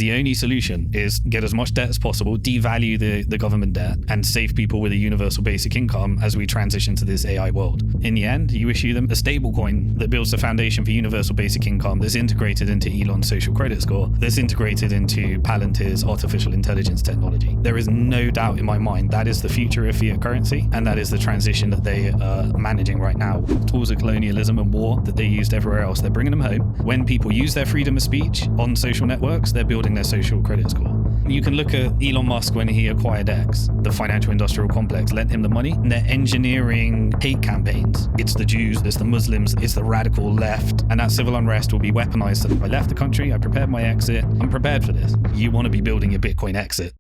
The only solution is get as much debt as possible, devalue the government debt, and save people with a universal basic income as we transition to this AI world. In the end, you issue them a stable coin that builds the foundation for universal basic income that's integrated into Elon's social credit score, that's integrated into Palantir's artificial intelligence technology. There is no doubt in my mind that is the future of fiat currency, and that is the transition that they are managing right now. Tools of colonialism and war that they used everywhere else, they're bringing them home. When people use their freedom of speech on social networks, they're building their social credit score. You can look at Elon Musk when he acquired X, the financial industrial complex, lent him the money, and they're engineering hate campaigns. It's the Jews, it's the Muslims, it's the radical left, and that civil unrest will be weaponized. So I left the country, I prepared my exit, I'm prepared for this. You want to be building your Bitcoin exit.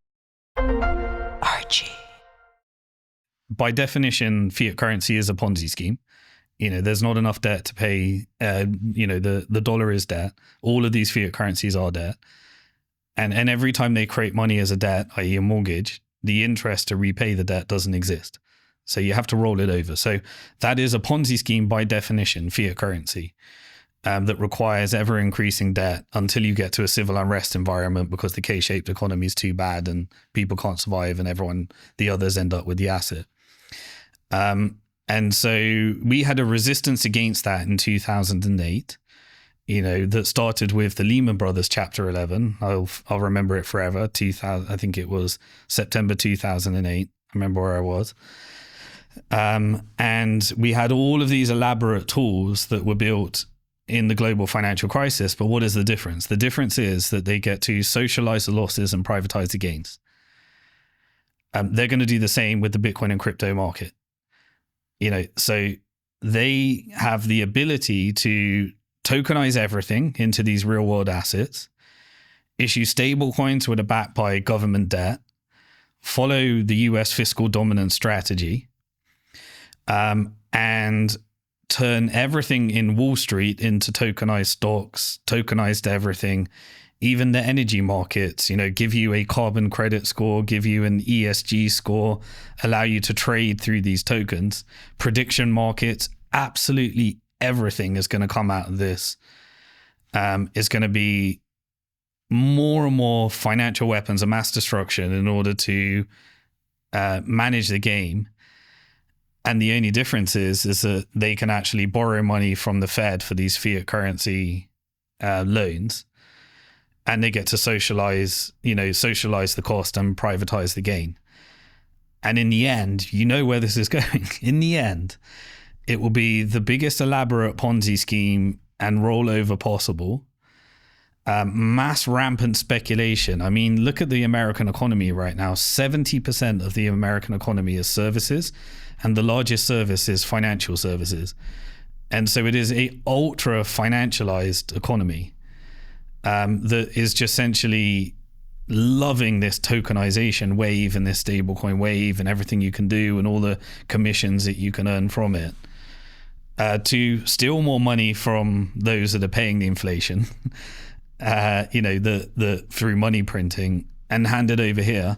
ARCHIE. By definition, fiat currency is a Ponzi scheme. There's not enough debt to pay, the dollar is debt. All of these fiat currencies are debt. And every time they create money as a debt, i.e. a mortgage, the interest to repay the debt doesn't exist. So you have to roll it over. So that is a Ponzi scheme by definition, fiat currency, that requires ever increasing debt until you get to a civil unrest environment because the K-shaped economy is too bad and people can't survive and the others end up with the asset. And so we had a resistance against that in 2008, that started with the Lehman Brothers Chapter 11. I'll remember it forever. I think it was September 2008. I remember where I was. And we had all of these elaborate tools that were built in the global financial crisis. But what is the difference? The difference is that they get to socialize the losses and privatize the gains. They're going to do the same with the Bitcoin and crypto market. So they have the ability to tokenize everything into these real world assets, issue stable coins that are backed by government debt, follow the US fiscal dominance strategy, and turn everything in Wall Street into tokenized stocks, tokenized everything, even the energy markets, give you a carbon credit score, give you an ESG score, allow you to trade through these tokens. Prediction markets, absolutely everything is going to come out of this. Is going to be more and more financial weapons of mass destruction in order to manage the game. And the only difference is that they can actually borrow money from the Fed for these fiat currency loans. And they get to socialize the cost and privatize the gain. And in the end, where this is going. In the end, it will be the biggest elaborate Ponzi scheme and rollover possible. Mass rampant speculation. I mean, look at the American economy right now. 70% of the American economy is services, and the largest service is financial services. And so it is a ultra financialized economy. That is just essentially loving this tokenization wave and this stablecoin wave and everything you can do and all the commissions that you can earn from it, to steal more money from those that are paying the inflation, through money printing, and hand it over here,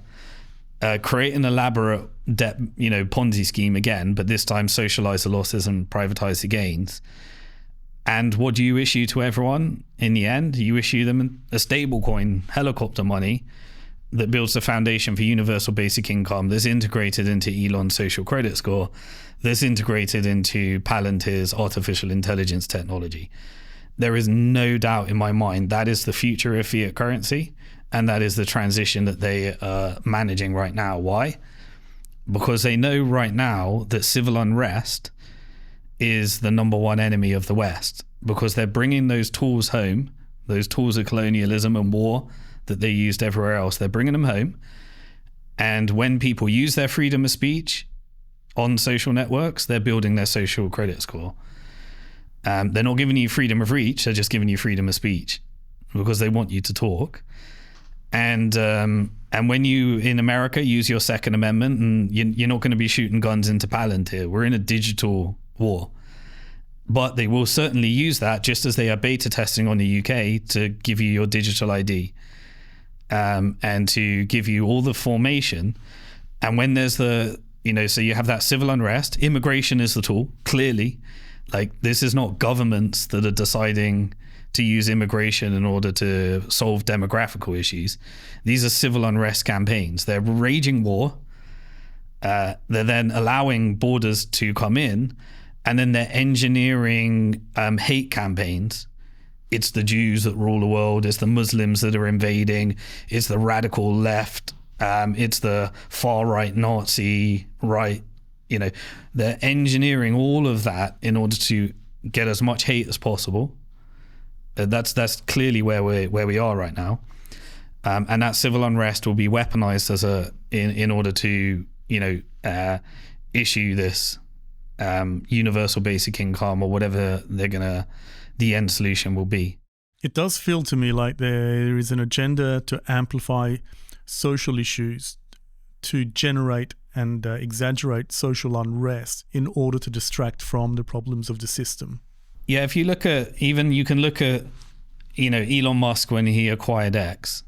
create an elaborate debt, Ponzi scheme again, but this time socialize the losses and privatize the gains. And what do you issue to everyone? In the end, you issue them a stablecoin, helicopter money, that builds the foundation for universal basic income, that's integrated into Elon's social credit score, that's integrated into Palantir's artificial intelligence technology. There is no doubt in my mind that is the future of fiat currency, and that is the transition that they are managing right now. Why? Because they know right now that civil unrest is the number one enemy of the West, because they're bringing those tools home, those tools of colonialism and war that they used everywhere else. They're bringing them home. And when people use their freedom of speech on social networks, they're building their social credit score. They're not giving you freedom of reach, they're just giving you freedom of speech because they want you to talk. And when you, in America, use your Second Amendment, and you're not going to be shooting guns into Palantir. We're in a digital war. But they will certainly use that, just as they are beta testing on the UK, to give you your digital ID, and to give you all the formation. And when there's so you have that civil unrest, immigration is the tool, clearly. Like, this is not governments that are deciding to use immigration in order to solve demographical issues. These are civil unrest campaigns. They're raging war. They're then allowing borders to come in, and then they're engineering hate campaigns. It's the Jews that rule the world. It's the Muslims that are invading. It's the radical left. It's the far right Nazi right. You know, they're engineering all of that in order to get as much hate as possible. That's clearly where we are right now, and that civil unrest will be weaponized in order to issue this universal basic income or whatever the end solution will be. It does feel to me like there is an agenda to amplify social issues, to generate and exaggerate social unrest in order to distract from the problems of the system. Yeah, if you look at, you can look at, Elon Musk when he acquired X.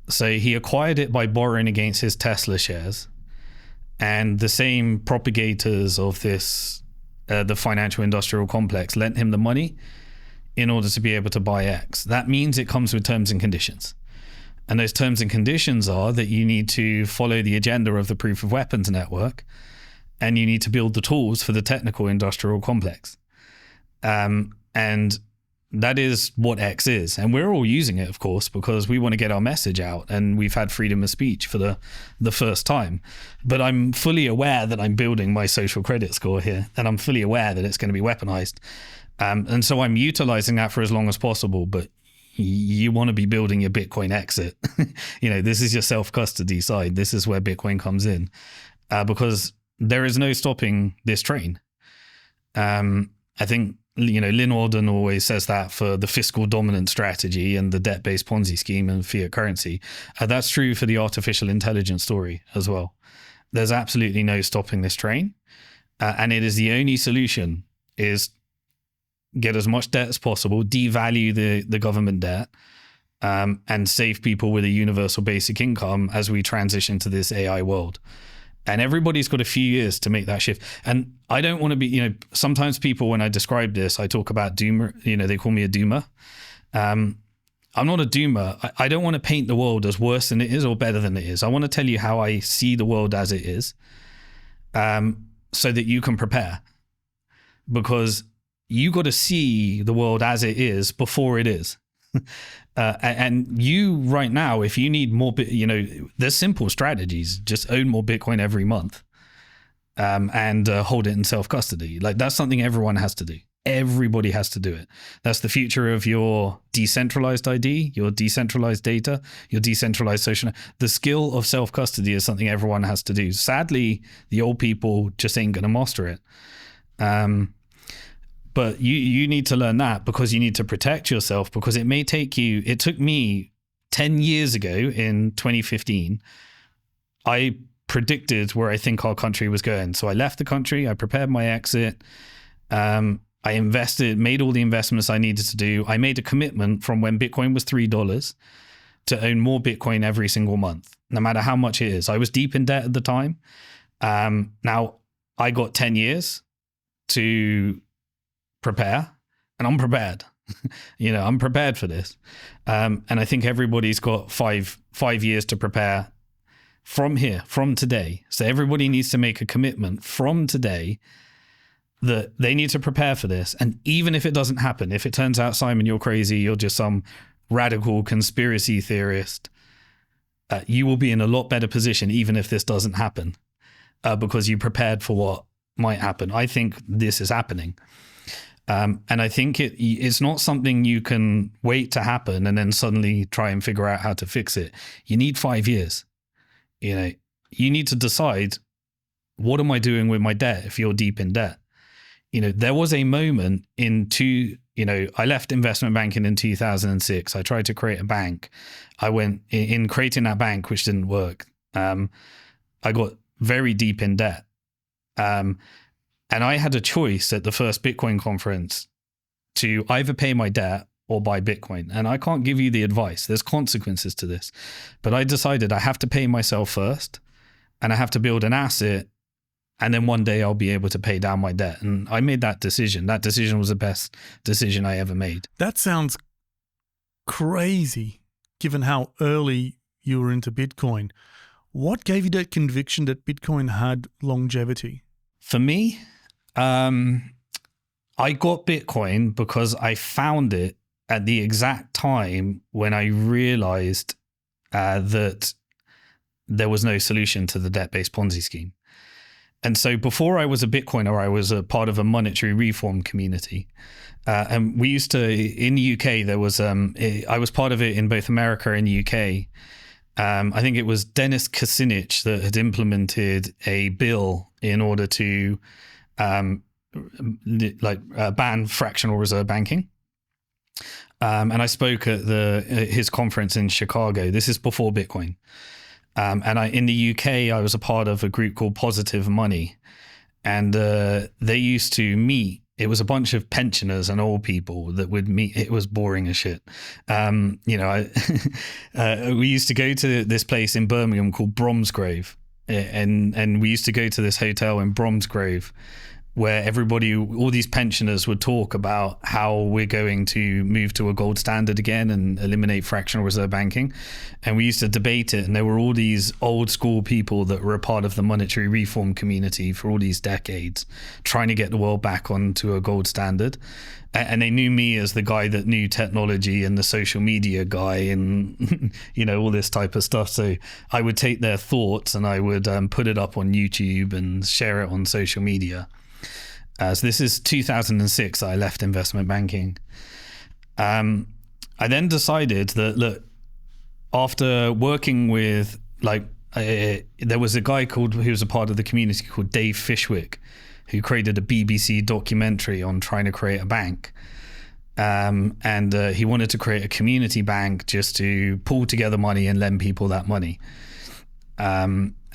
So he acquired it by borrowing against his Tesla shares. And the same propagators of this, the financial industrial complex, lent him the money in order to be able to buy X. That means it comes with terms and conditions. And those terms and conditions are that you need to follow the agenda of the proof of weapons network, and you need to build the tools for the technical industrial complex. And that is what X is. And we're all using it, of course, because we want to get our message out, and we've had freedom of speech for the first time. But I'm fully aware that I'm building my social credit score here, and I'm fully aware that it's going to be weaponized. And so I'm utilizing that for as long as possible. But you want to be building your Bitcoin exit. This is your self-custody side. This is where Bitcoin comes in, because there is no stopping this train. I think, Lynn Alden always says that for the fiscal dominant strategy and the debt-based Ponzi scheme and fiat currency. That's true for the artificial intelligence story as well. There's absolutely no stopping this train. And it is the only solution is get as much debt as possible, devalue the government debt, and save people with a universal basic income as we transition to this AI world. And everybody's got a few years to make that shift. And I don't want to be, sometimes people, when I describe this, I talk about doomer, they call me a doomer. I'm not a doomer. I don't want to paint the world as worse than it is or better than it is. I want to tell you how I see the world as it is, so that you can prepare. Because you got to see the world as it is before it is. And you right now, if you need more, there's simple strategies. Just own more Bitcoin every month, and hold it in self-custody. Like, that's something everyone has to do. Everybody has to do it. That's the future of your decentralized ID, your decentralized data, your decentralized social. The skill of self-custody is something everyone has to do. Sadly, the old people just ain't going to master it. But you need to learn that, because you need to protect yourself, because it took me 10 years ago in 2015. I predicted where I think our country was going. So I left the country, I prepared my exit. I invested, made all the investments I needed to do. I made a commitment from when Bitcoin was $3 to own more Bitcoin every single month, no matter how much it is. I was deep in debt at the time. Now I got 10 years to prepare, and I'm prepared. I'm prepared for this. And I think everybody's got five years to prepare from here, from today. So everybody needs to make a commitment from today that they need to prepare for this. And even if it doesn't happen, if it turns out, Simon, you're crazy, you're just some radical conspiracy theorist, you will be in a lot better position even if this doesn't happen, because you prepared for what might happen. I think this is happening. And I think it's not something you can wait to happen and then suddenly try and figure out how to fix it. You need 5 years. You need to decide, what am I doing with my debt if you're deep in debt? There was a moment I left investment banking in 2006. I tried to create a bank. I went in creating that bank, which didn't work. I got very deep in debt. And I had a choice at the first Bitcoin conference to either pay my debt or buy Bitcoin. And I can't give you the advice. There's consequences to this. But I decided I have to pay myself first, and I have to build an asset, and then one day I'll be able to pay down my debt. And I made that decision. That decision was the best decision I ever made. That sounds crazy, given how early you were into Bitcoin. What gave you that conviction that Bitcoin had longevity? For me, I got Bitcoin because I found it at the exact time when I realized that there was no solution to the debt-based Ponzi scheme. And so before I was a Bitcoiner, I was a part of a monetary reform community. And we used to, in the UK, there was, I was part of it in both America and UK. I think it was Dennis Kucinich that had implemented a bill in order to ban fractional reserve banking. And I spoke at his conference in Chicago. This is before Bitcoin. And in the UK, I was a part of a group called Positive Money. And they used to meet. It was a bunch of pensioners and old people that would meet. It was boring as shit. We used to go to this place in Birmingham called Bromsgrove. And we used to go to this hotel in Bromsgrove where all these pensioners would talk about how we're going to move to a gold standard again and eliminate fractional reserve banking. And we used to debate it. And there were all these old school people that were a part of the monetary reform community for all these decades, trying to get the world back onto a gold standard. And they knew me as the guy that knew technology and the social media guy and, all this type of stuff. So I would take their thoughts and I would put it up on YouTube and share it on social media. So this is 2006. I left investment banking. I then decided that, look, after working with there was a guy who was a part of the community called Dave Fishwick, who created a BBC documentary on trying to create a bank. And he wanted to create a community bank just to pull together money and lend people that money.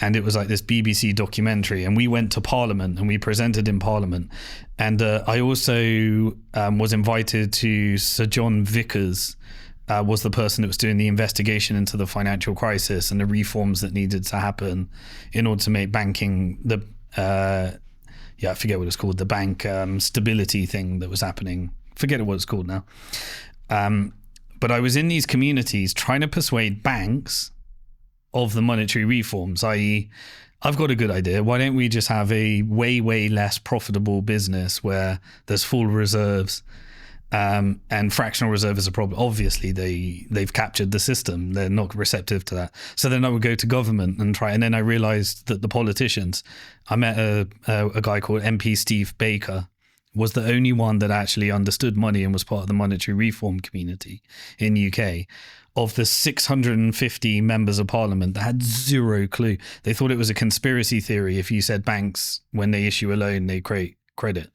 And it was like this BBC documentary, and we went to Parliament and we presented in Parliament. And I also was invited to Sir John Vickers, was the person that was doing the investigation into the financial crisis and the reforms that needed to happen in order to make banking I forget what it's called, the bank stability thing that was happening. Forget what it's called now. But I was in these communities trying to persuade banks of the monetary reforms, i.e., I've got a good idea. Why don't we just have a way, way less profitable business where there's full reserves and fractional reserve is a problem? Obviously, they've captured the system. They're not receptive to that. So then I would go to government and try. And then I realized that the politicians, I met a guy called MP Steve Baker, was the only one that actually understood money and was part of the monetary reform community in the UK. Of the 650 members of parliament that had zero clue. They thought it was a conspiracy theory if you said banks, when they issue a loan, they create credit.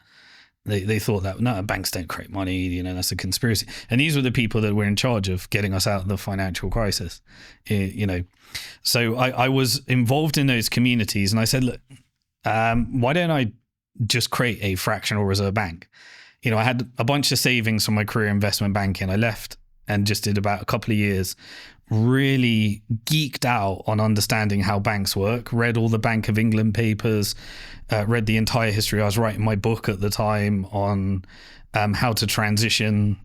They thought that, no, banks don't create money, that's a conspiracy. And these were the people that were in charge of getting us out of the financial crisis, So I was involved in those communities and I said, look, why don't I just create a fractional reserve bank? I had a bunch of savings from my career investment banking. I left and just did about a couple of years, really geeked out on understanding how banks work, read all the Bank of England papers, read the entire history. I was writing my book at the time on how to transition,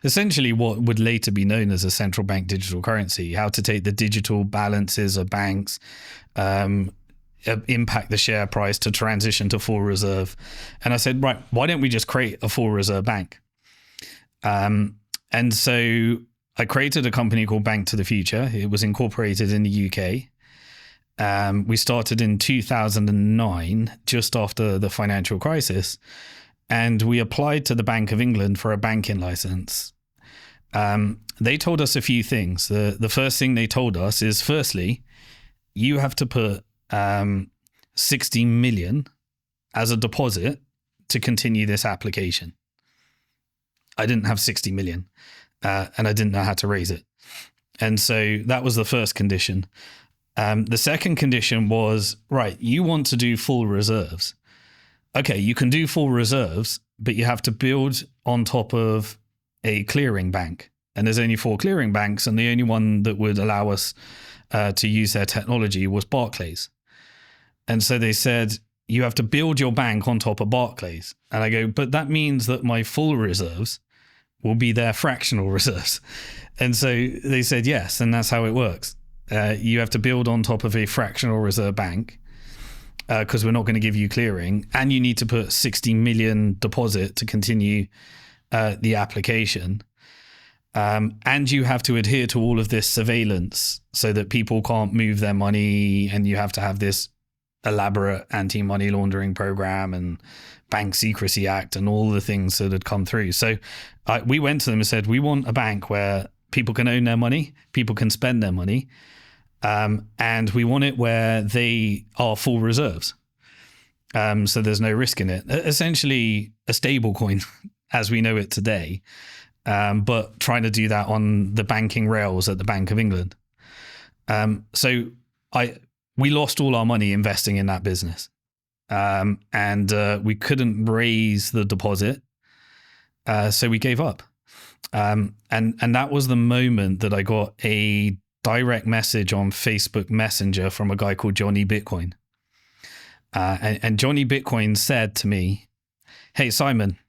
essentially what would later be known as a central bank digital currency, how to take the digital balances of banks, impact the share price to transition to full reserve. And I said, right, why don't we just create a full reserve bank? And so I created a company called Bank to the Future. It was incorporated in the UK. We started in 2009, just after the financial crisis, and we applied to the Bank of England for a banking license. They told us a few things. The first thing they told us is, firstly, you have to put 60 million as a deposit to continue this application. I didn't have 60 million and I didn't know how to raise it. And so that was the first condition. The second condition was, right, you want to do full reserves. Okay, you can do full reserves, but you have to build on top of a clearing bank. And there's only 4 clearing banks, and the only one that would allow us to use their technology was Barclays. And so they said, you have to build your bank on top of Barclays. And I go, but that means that my full reserves will be their fractional reserves. And so they said yes, and that's how it works. You have to build on top of a fractional reserve bank because we're not going to give you clearing, and you need to put 60 million deposit to continue the application. And you have to adhere to all of this surveillance so that people can't move their money, and you have to have this elaborate anti-money laundering program and Bank Secrecy Act and all the things that had come through. So we went to them and said, we want a bank where people can own their money, people can spend their money, and we want it where they are full reserves. So there's no risk in it. Essentially a stable coin as we know it today, but trying to do that on the banking rails at the Bank of England. So we lost all our money investing in that business. And we couldn't raise the deposit. So we gave up. And that was the moment that I got a direct message on Facebook Messenger from a guy called Johnny Bitcoin. And Johnny Bitcoin said to me, "Hey, Simon,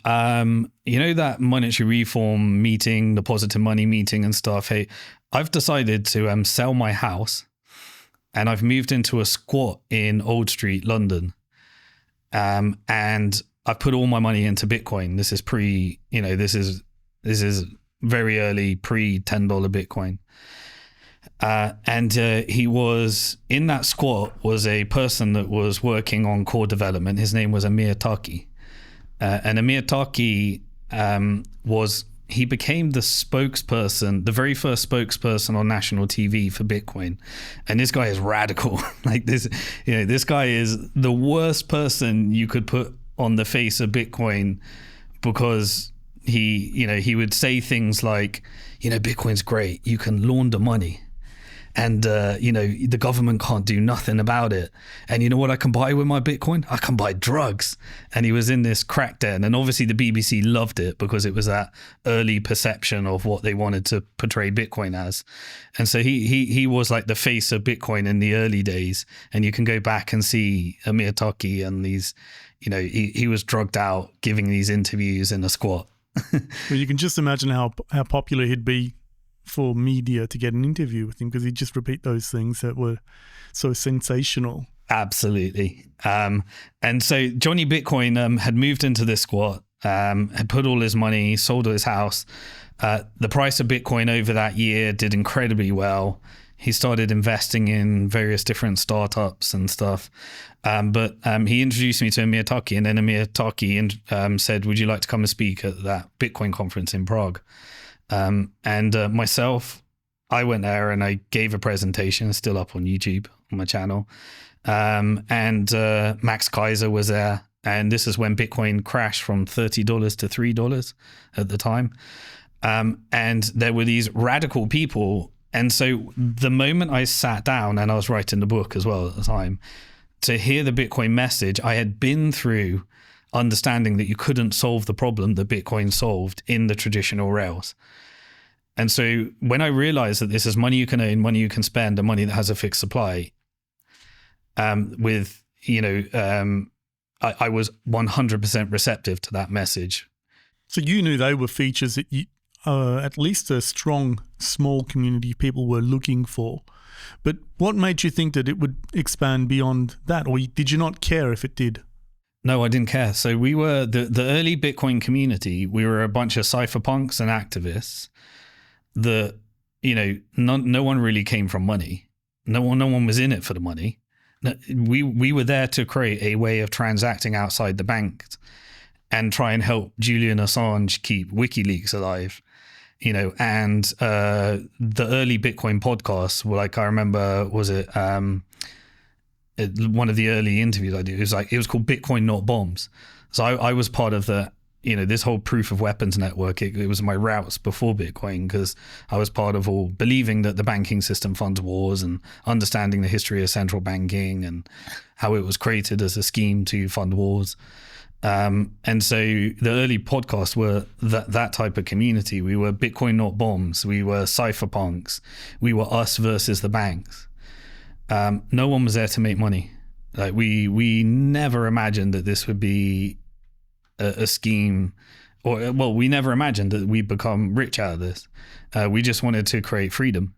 you know that monetary reform meeting, the positive money meeting and stuff? Hey, I've decided to sell my house, and I've moved into a squat in Old Street, London. And I've put all my money into Bitcoin. This is this is very early pre $10 Bitcoin." And he was in that squat was a person that was working on core development. His name was Amir Taki. And Amir Taki he became the spokesperson, the very first spokesperson on national TV for Bitcoin. And this guy is radical. Like this, this guy is the worst person you could put on the face of Bitcoin, because he would say things like, Bitcoin's great. You can launder money. And, the government can't do nothing about it. And you know what I can buy with my Bitcoin? I can buy drugs. And he was in this crack den. And obviously the BBC loved it because it was that early perception of what they wanted to portray Bitcoin as. And so he was like the face of Bitcoin in the early days. And you can go back and see Amir Taki and these, he was drugged out giving these interviews in a squat. Well, you can just imagine how popular he'd be for media to get an interview with him, because he'd just repeat those things that were so sensational. Absolutely. And so Johnny Bitcoin had moved into this squat, had put all his money, sold his house. The price of Bitcoin over that year did incredibly well. He started investing in various different startups and stuff. But he introduced me to Amir Taki, and then Amir Taki said, "Would you like to come and speak at that Bitcoin conference in Prague?" And myself, I went there and I gave a presentation, still up on YouTube on my channel. And Max Kaiser was there. And this is when Bitcoin crashed from $30 to $3 at the time. And there were these radical people. And so the moment I sat down, and I was writing the book as well at the time, to hear the Bitcoin message, I had been through understanding that you couldn't solve the problem that Bitcoin solved in the traditional rails. And so when I realized that this is money you can own, money you can spend, and money that has a fixed supply, I was 100% receptive to that message. So you knew they were features that at least a strong, small community people were looking for. But what made you think that it would expand beyond that? Or did you not care if it did? No, I didn't care. So we were the early Bitcoin community. We were a bunch of cypherpunks and activists that, no one really came from money. No one was in it for the money. We were there to create a way of transacting outside the bank and try and help Julian Assange keep WikiLeaks alive. And the early Bitcoin podcasts were like, I remember, was it one of the early interviews I did, it was called Bitcoin Not Bombs. So I was part of the, this whole proof of weapons network. It was my routes before Bitcoin, because I was part of all believing that the banking system funds wars and understanding the history of central banking and how it was created as a scheme to fund wars. And so the early podcasts were that type of community. We were Bitcoin Not Bombs. We were cypherpunks. We were us versus the banks. No one was there to make money. Like we never imagined that this would be a scheme or well, we never imagined that we'd become rich out of this. We just wanted to create freedom.